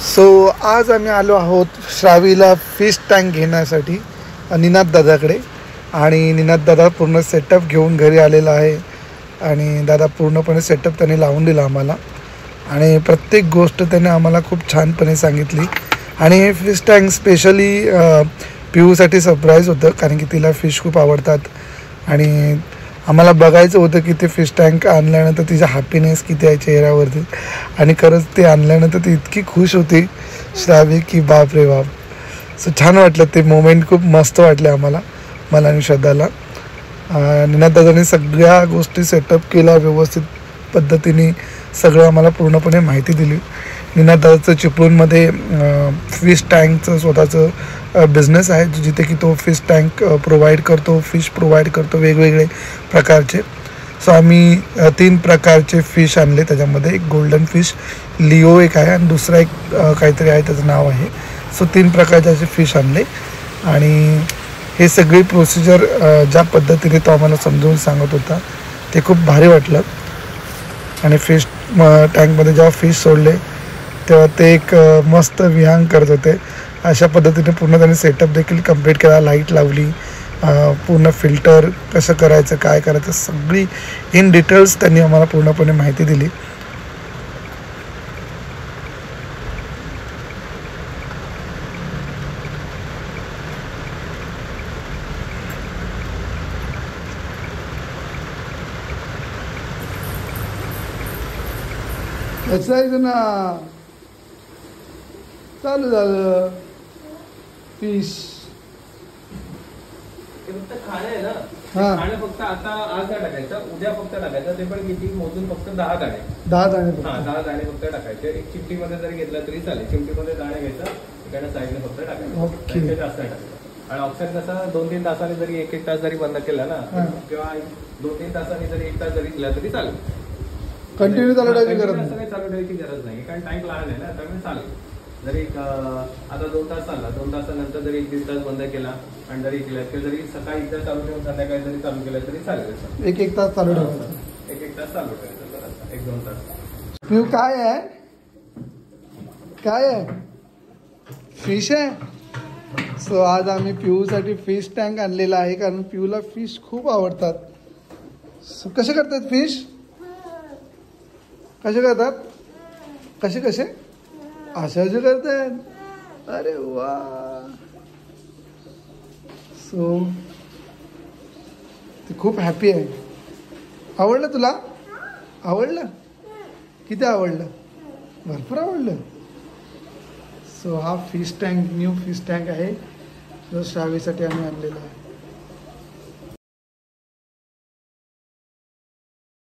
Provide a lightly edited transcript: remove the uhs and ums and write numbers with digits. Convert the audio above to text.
So आज आम्ही आलो आहोत श्रावीला फिश टँक घेण्यासाठी निनाद दादाकडे. आणि निनाद दादा पूर्ण सेटअप घेऊन घरी आलेला आहे आणि दादा पूर्णपणे सेटअप त्याने लावून दिला आम्हाला आणि प्रत्येक गोष्ट त्याने आम्हाला खूप छानपणे सांगितली. आणि हे फिश टँक स्पेशली पिऊसाठी सरप्राईज होतं कारण की तिला फिश खूप आवडतात आणि आम्हाला बघायचं होतं की ते फिश टँक आणल्यानंतर तिचा हॅपीनेस किती आहे चेहऱ्यावरती. आणि खरंच ते आणल्यानंतर ती इतकी खुश होती श्रावी की बाप रे बाप. सो छान वाटलं ते मोमेंट, खूप मस्त वाटले आम्हाला, मला आणि श्रद्धाला. निनाद दादाने सगळ्या गोष्टी सेटअप केल्या व्यवस्थित पद्धतीने, सगळं आम्हाला पूर्णपणे माहिती दिली. निनाद दादाचं चिपळूणमध्ये फिश टँकचं स्वतःचं बिझनेस आहे जिथे की तो फिश टँक प्रोव्हाइड करतो, फिश प्रोव्हाइड करतो वेगवेगळे प्रकारचे. सो आम्ही 3 प्रकारचे फिश आणले. त्याच्यामध्ये एक गोल्डन फिश लिओ एक आहे आणि दुसरा एक काहीतरी आहे त्याचं नाव आहे. सो 3 प्रकारचे असे फिश आणले आणि हे सगळी प्रोसिजर ज्या पद्धतीने तो आम्हाला समजावून सांगत होता ते खूप भारी वाटलं. आणि फिश टँकमध्ये जेव्हा फिश सोडले तेव्हा ते एक मस्त विहांग करत होते. अशा पद्धतीने पूर्ण त्यांनी सेटअप देखील कंप्लीट केला. लाईट लावली, पूर्ण फिल्टर कसं करायचं, काय करायचं, सगळी इन डिटेल्स त्यांनी आम्हाला पूर्णपणे माहिती दिली. असायचं ना, चालू झालं फिश. फक्त खाणं आहे ना, हा. खाणं फक्त आता आज नाही टाकायचं, उद्या फक्त टाकायचं. ते पण किती मोजून फक्त 10 दाणे. 10 दाणे. हा, 10 दाणे फक्त टाकायचे. एक चिमटीमध्ये जरी घेतला तरी चालेल. चिमटीमध्ये दाणे घ्यायचा, इकडे साईडने फक्त टाकायचं. ओके. जास्त नाही टाकायचं. आणि ऑक्सिजन कसं 2-3 तासाने जरी 1-1 तास जरी बंद केला ना, किंवा 2-3 तासांनी जरी 1 तास जरी दिला तरी चालेल. कंटिन्यू चालू ठेवायची गरज नाही. काही चालू ठेवायची गरज नाही कारण टँक लहान आहे ना, त्यामुळे चालेल. जरी आता 2 तास चालला, 2 तासानंतर जरी 1-1 तास बंद केला आणि जरी केला किंवा जरी सकाळी एकदा चालू ठेवून संध्याकाळी जरी चालू केलं तरी चालेल. 1-1 तास चालू ठेवायचं. 1-1 तास चालू ठेवायचं, 1-2 तास. पिऊ काय आहे, काय आहे, फिश आहे. सो आज आम्ही पिऊसाठी फिश टँक आणलेला आहे कारण पिऊला फिश खूप आवडतात. सो कसे करतात फिश, कसे करतात, कसे कसे असे करतात. अरे वा. सो ती खूप हॅपी आहे. आवडलं तुला, आवडलं, किती आवडलं, भरपूर आवडलं. सो हा fish tank new fish tank आहे जो श्रावीसाठी आम्ही आणलेला आहे.